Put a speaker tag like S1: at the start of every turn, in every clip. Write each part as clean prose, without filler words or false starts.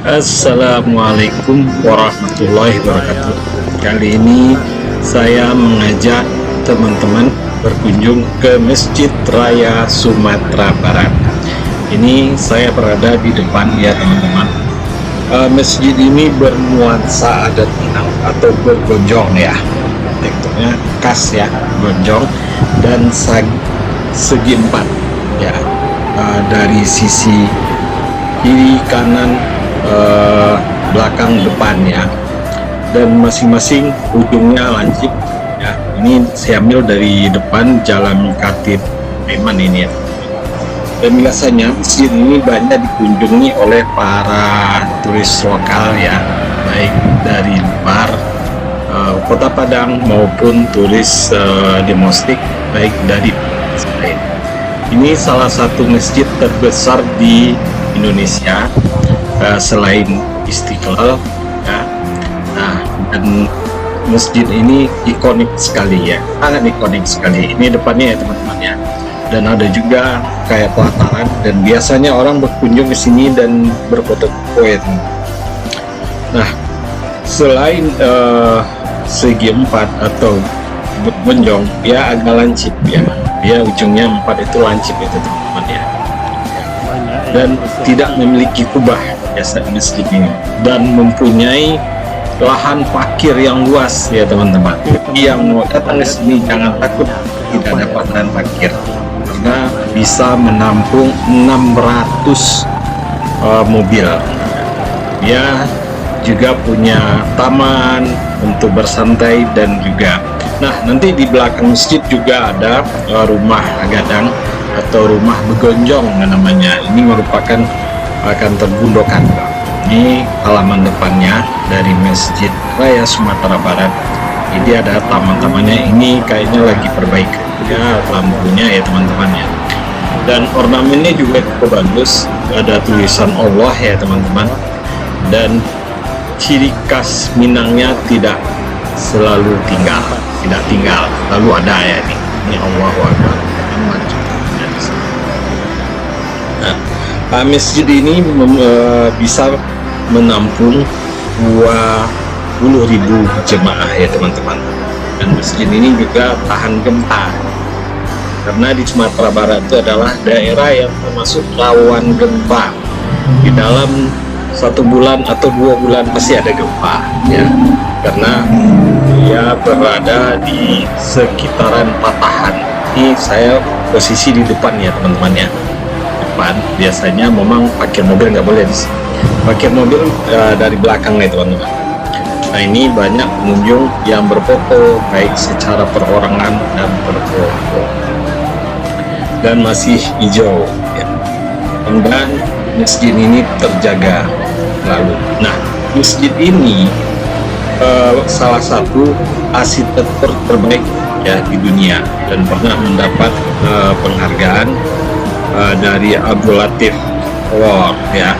S1: Assalamualaikum warahmatullahi wabarakatuh. Kali ini saya mengajak teman-teman berkunjung ke Masjid Raya Sumatera Barat. Ini saya berada di depan ya teman-teman. Masjid ini bernuansa adat Minang atau bergonjong ya. Arsitekturnya khas ya, gonjong dan segi empat ya. Dari sisi kiri, kanan, belakang, depan ya, dan masing-masing ujungnya lancip ya. Ini saya ambil dari depan Jalan Khatib Preman ini ya. Dan biasanya masjid ini banyak dikunjungi oleh para turis lokal ya, baik dari luar Kota Padang maupun turis domestik baik dari lain. Ini salah satu masjid terbesar di Indonesia selain Istiqlal ya. Nah, dan masjid ini ikonik sekali ya, sangat ikonik sekali. Ini depannya ya teman-teman ya, dan ada juga kayak pelataran, dan biasanya orang berkunjung ke sini dan berfoto-foto ya teman. Nah, selain segi empat atau bergonjong, dia agak lancip ya, dia ujungnya empat itu lancip itu teman-teman ya, dan tidak memiliki kubah biasa masjid ini, dan mempunyai lahan parkir yang luas ya teman-teman. Yang mau datang ke sini jangan takut tidak dapat lahan parkir, karena bisa menampung 600 mobil. Dia juga punya taman untuk bersantai dan juga, nah nanti di belakang masjid juga ada rumah gadang atau rumah begonjong namanya. Ini merupakan kantor gundokan. Ini halaman depannya dari Masjid Raya Sumatera Barat. Jadi ada taman-tamannya, ini kayaknya lagi perbaikan ya lampunya ya teman-teman ya. Dan ornamennya juga cukup bagus, ada tulisan Allah ya teman-teman. Dan ciri khas Minangnya tidak selalu tinggal, lalu ada ya ini Allahu Akbar. Nah, masjid ini bisa menampung 20.000 jemaah ya teman-teman. Dan masjid ini juga tahan gempa, karena di Sumatera Barat itu adalah daerah yang termasuk rawan gempa. Di dalam 1 bulan atau 2 bulan pasti ada gempa ya, karena dia berada di sekitaran patahan. Ini saya posisi di depan ya teman-teman ya. Depan biasanya memang parkir mobil nggak boleh di sini. Parkir mobil dari belakang nih teman-teman. Nah, ini banyak pengunjung yang berfoto baik secara perorangan dan berfoto, dan masih hijau ya. Dan masjid ini terjaga lalu. Nah, masjid ini salah satu arsitektur terbaik ya di dunia, dan pernah mendapat penghargaan dari Abdul Latif Award ya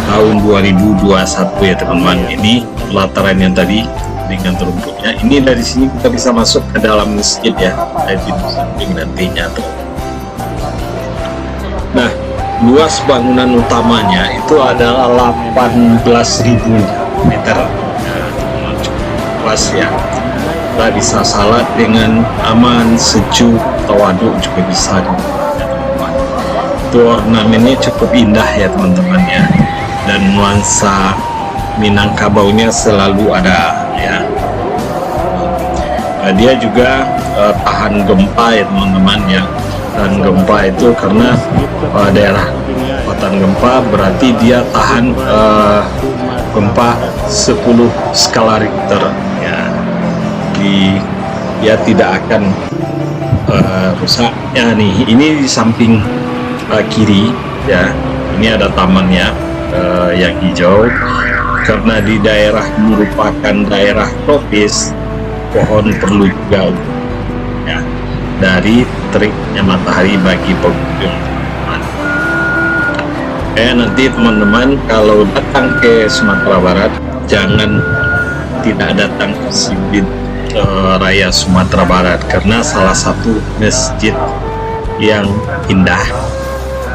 S1: tahun 2021 ya teman-teman. Ini pelataran yang tadi dengan rumputnya. Ini dari sini kita bisa masuk ke dalam masjid ya, di samping nantinya tuh. Nah, luas bangunan utamanya itu adalah 18.000 meter ya, cukup luas ya. Kita bisa salat dengan aman, sejuk, tawaduk juga bisa ya, teman-teman. Itu ornamennya cukup indah ya teman-teman ya, dan nuansa Minangkabaunya selalu ada ya. Dia juga tahan gempa ya teman-teman ya. Dan gempa itu karena daerah kekuatan gempa, berarti dia tahan gempa 10 skala Richter ya. Dia tidak akan rusak ya. Nih ini di samping kiri ya, ini ada tamannya yang hijau, karena di daerah merupakan daerah tropis, pohon perlu juga ya, dari teriknya matahari bagi pengunjung. Nanti teman-teman kalau datang ke Sumatera Barat jangan tidak datang ke Masjid Raya Sumatera Barat, karena salah satu masjid yang indah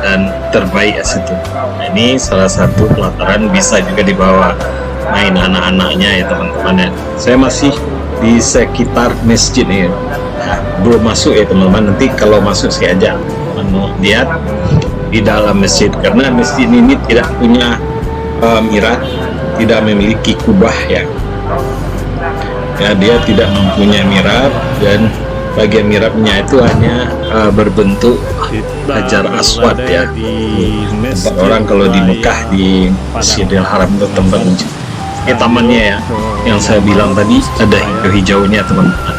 S1: dan terbaik di situ. Nah, ini salah satu pelataran, bisa juga dibawa main anak-anaknya ya teman-teman ya. Saya masih di sekitar masjid ya. Nah, belum masuk ya teman-teman, nanti kalau masuk saya ajak lihat di dalam masjid, karena masjid ini tidak punya mihrab, tidak memiliki kubah ya. Dia tidak mempunyai mihrab, dan bagian mihrabnya itu hanya berbentuk hajar aswad ya. Tempat orang kalau di Mekah di Masjidil Haram itu tempat tamannya ya, yang saya bilang tadi ada hijau-hijaunya teman-teman.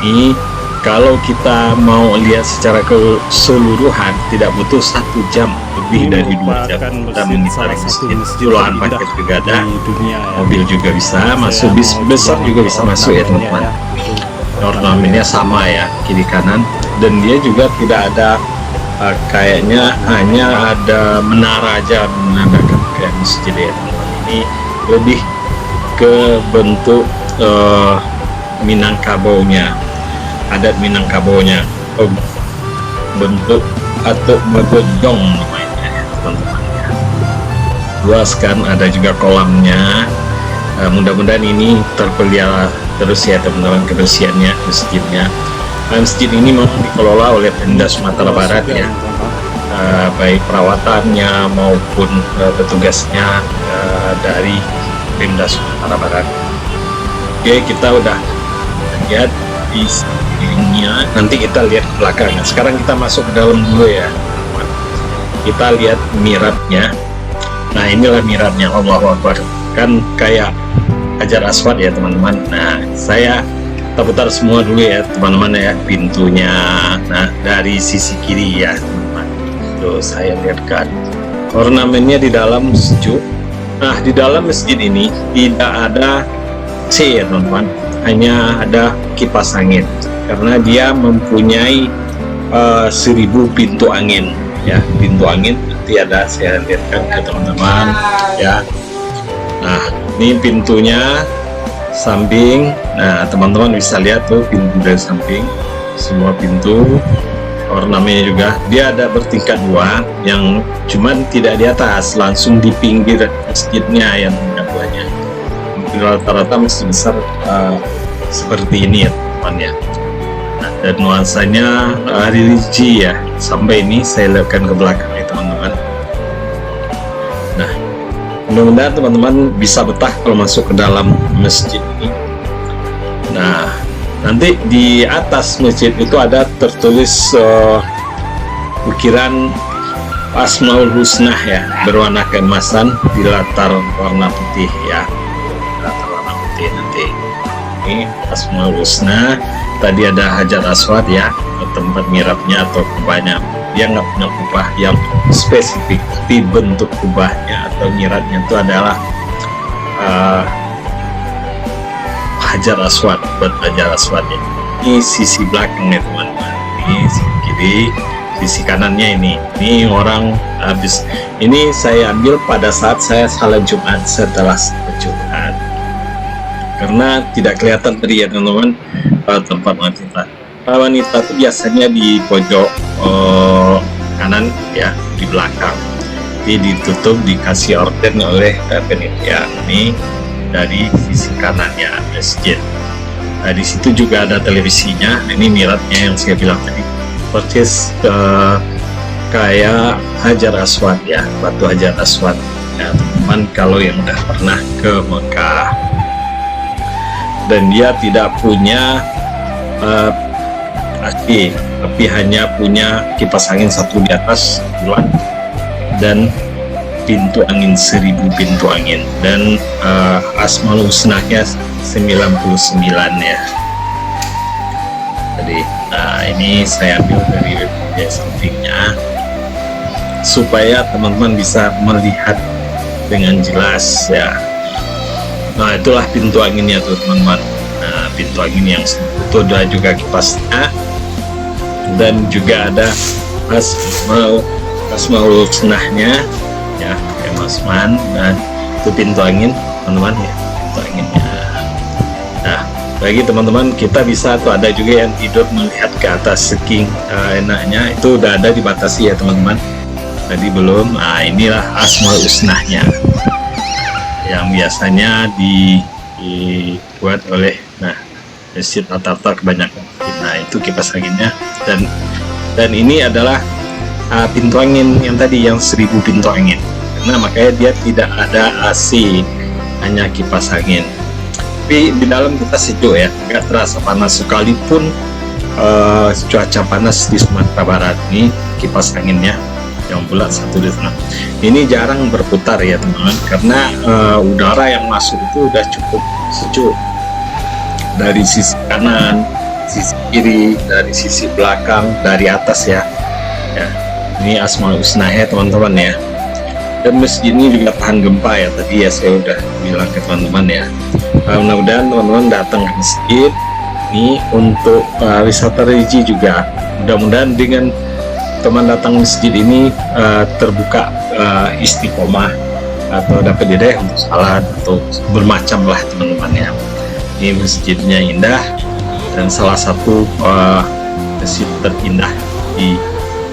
S1: Ini kalau kita mau lihat secara keseluruhan tidak butuh 1 jam, lebih dari 2 jam kita mengitari masjid. Puluhan paket juga ada, mobil juga bisa masuk, bis besar juga bisa masuk ya teman-teman. Ornamennya sama ya, kiri kanan, dan dia juga tidak ada kayaknya hanya ada menara aja menandakan kayak masjid ya teman-teman. Ini lebih ke bentuk Minangkabaunya, adat Minangkabaunya, bentuk atau megojong namanya ya teman-teman ya. Luas kan, ada juga kolamnya. Mudah-mudahan ini terpelihara terus ya teman-teman kebersihannya masjidnya. Masjid ini memang dikelola oleh Pemda Sumatera Barat ya, baik perawatannya maupun petugasnya dari Pemda Sumatera Barat. Oke, kita udah lihat di sininya, nanti kita lihat ke belakangnya. Sekarang kita masuk ke dalam dulu ya teman-teman. Kita lihat mihrabnya. Nah, inilah mihrabnya, Allahu Akbar, kan kayak hajar aswad ya teman-teman. Nah, saya putar semua dulu ya teman-teman ya, pintunya. Nah, dari sisi kiri ya teman-teman, tuh saya lihatkan ornamennya di dalam sejuk. Nah, di dalam masjid ini tidak ada C ya teman-teman, hanya ada kipas angin, karena dia mempunyai 1000 pintu angin ya. Pintu angin nanti ada, saya lihatkan ke teman-teman ya. Nah, ini pintunya samping. Nah, teman-teman bisa lihat tuh pintu dari samping, semua pintu. Ornamennya juga dia ada bertingkat 2, yang cuman tidak di atas, langsung di pinggir masjidnya yang tingkat 2-nya. Rata-rata masjid besar seperti ini ya teman ya. Nah, dan nuansanya religi ya, sampai ini saya lihatkan ke belakang ya teman-teman. Nah, mudah-mudahan teman-teman bisa betah kalau masuk ke dalam masjid ini. Nah, nanti di atas masjid itu ada tertulis ukiran Asmaul Husna ya, berwarna keemasan di latar warna putih ya. Latar warna putih nanti. Ini Asmaul Husna. Tadi ada hajar aswad ya, tempat mihrabnya atau kubahnya. Dia nggak punya kubah yang spesifik, di bentuk kubahnya atau mihrabnya itu adalah hajar aswad, buat hajar aswad ya. Ini sisi belakangnya teman-teman, ini sisi kiri, sisi kanannya ini orang habis. Ini saya ambil pada saat saya salat Jumat, setelah salat Jumat, karena tidak kelihatan tadi ya teman-teman tempat wanita itu biasanya di pojok kanan ya, di belakang. Ini ditutup, dikasih orden oleh panitia. Ini dari sisi kanannya masjid. Nah, di situ juga ada televisinya. Ini mihrabnya yang saya bilang tadi, persis kayak hajar aswad ya, batu hajar aswad ya teman-teman, kalau yang udah pernah ke Mekah. Dan dia tidak punya AC, tapi hanya punya kipas angin 1 di atas bulan, dan pintu angin 1000 pintu angin, dan Asmaul Husnanya 99 ya. Jadi ini saya ambil dari sampingnya supaya teman-teman bisa melihat dengan jelas ya. Nah, itulah pintu anginnya tuh teman-teman. Nah, pintu angin yang itu ada juga kipasnya, dan juga ada Asmaul Husnanya ya, kayak Masman. Dan itu pintu angin teman-teman ya, pintu anginnya. Nah, bagi teman-teman kita bisa tuh, ada juga yang tidur melihat ke atas saking enaknya. Itu udah ada dibatasi ya teman-teman, tadi belum. Nah inilah Asmaul Husnanya yang biasanya dibuat oleh Masjid At-Tartar kebanyakan. Nah itu kipas anginnya, dan ini adalah pintu angin yang tadi yang 1000 pintu angin, karena makanya dia tidak ada AC, hanya kipas angin. Tapi di dalam kita sejuk ya, nggak terasa panas sekalipun cuaca panas di Sumatera Barat. Ini kipas anginnya yang bulat satu di sana. Ini jarang berputar ya teman-teman, karena udara yang masuk itu udah cukup sejuk dari sisi kanan, sisi kiri, dari sisi belakang, dari atas ya. Ini Asmaul Husna ya teman-teman ya. Dan masjid ini juga tahan gempa ya, tadi ya saya udah bilang ke teman-teman ya. Mudah-mudahan teman-teman datang ke masjid ini untuk wisata religi juga. Mudah-mudahan dengan teman datang masjid ini terbuka istiqomah, atau dapat hidayah untuk salat atau bermacam lah teman-teman ya. Ini masjidnya indah dan salah satu masjid terindah di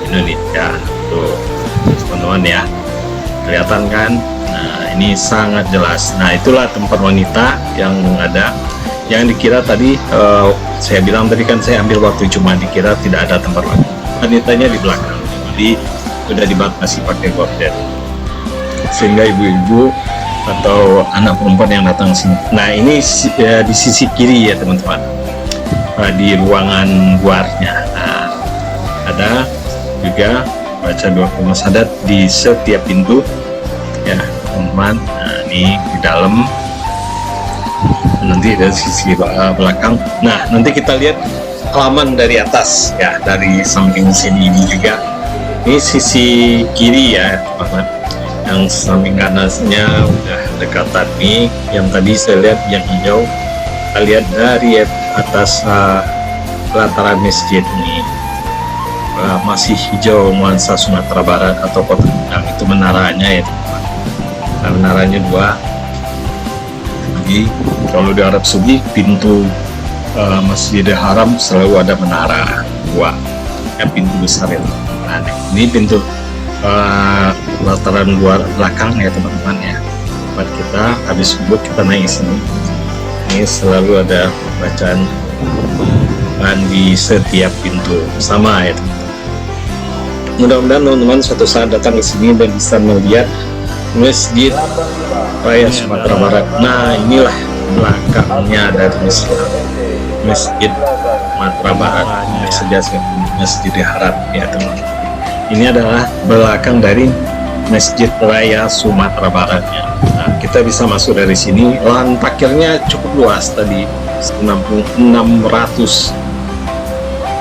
S1: Indonesia tuh teman-teman ya, kelihatan kan. Nah ini sangat jelas. Nah itulah tempat wanita yang ada, yang dikira tadi saya bilang tadi kan, saya ambil waktu cuma dikira tidak ada tempat wanitanya di belakang, jadi sudah dibatasi pakai gorden, sehingga ibu-ibu atau anak perempuan yang datang sini. Nah ini di sisi kiri ya teman-teman, di ruangan luarnya. Nah, ada juga baca doa syahadat di setiap pintu ya teman-teman. Nah ini di dalam, nanti dari sisi belakang. Nah nanti kita lihat halaman dari atas ya, dari samping sini ini juga. Ini sisi kiri ya teman-teman, yang samping kanannya udah dekatan nih. Yang tadi saya lihat yang hijau, kita lihat dari atas pelataran masjid ini masih hijau nuansa Sumatera Barat atau Kota Padang. Itu menaranya ya teman-teman. Nah, menaranya 2. Jadi kalau di Arab Saudi pintu Masjidil Haram selalu ada menara 2 ya, pintu besar itu. Nah ini pintu pelataran luar belakang ya teman-teman ya. Tempat kita habis subuh kita naik sini. Ini selalu ada bacaan di setiap pintu sama ya teman-teman. Mudah-mudahan teman-teman suatu saat datang ke sini dan bisa melihat Masjid Raya Sumatera Barat. Nah inilah belakangnya dari Masjid Sumatera Barat, Masjidil Haram ya teman-teman. Ini adalah belakang dari Masjid Raya Sumatera Barat ya. Nah kita bisa masuk dari sini. Lahan parkirnya cukup luas tadi, 600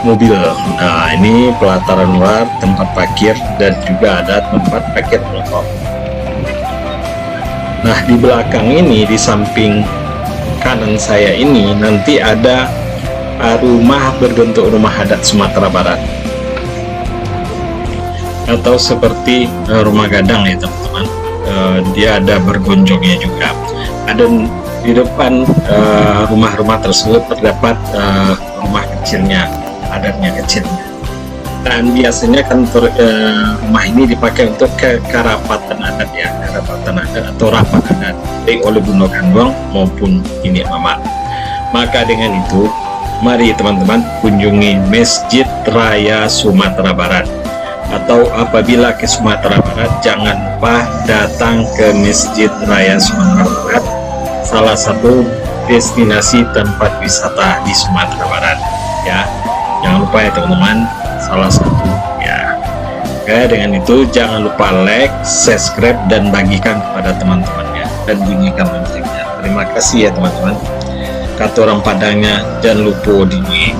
S1: mobil. Nah ini pelataran luar, tempat parkir, dan juga ada tempat parkir motor. Nah di belakang ini, di samping kanan saya ini, nanti ada rumah berbentuk rumah adat Sumatera Barat, atau seperti rumah gadang ya teman-teman. Dia ada bergonjongnya juga. Ada di depan rumah-rumah tersebut terdapat rumah kecilnya, adatnya kecilnya. Dan biasanya kantor rumah ini dipakai untuk kekerapatan adat ya, kerapatan adat atau rapat adat, baik oleh Bundo Kandung maupun ini Mama. Maka dengan itu, mari teman-teman kunjungi Masjid Raya Sumatera Barat. Atau apabila ke Sumatera Barat, jangan lupa datang ke Masjid Raya Sumatera Barat, salah satu destinasi tempat wisata di Sumatera Barat ya. Jangan lupa ya teman-teman, salah satu ya. Oke, dengan itu jangan lupa like, subscribe, dan bagikan kepada teman-temannya, dan bunyikan loncengnya. Terima kasih ya teman-teman. Kata orang Padangnya, jangan lupa di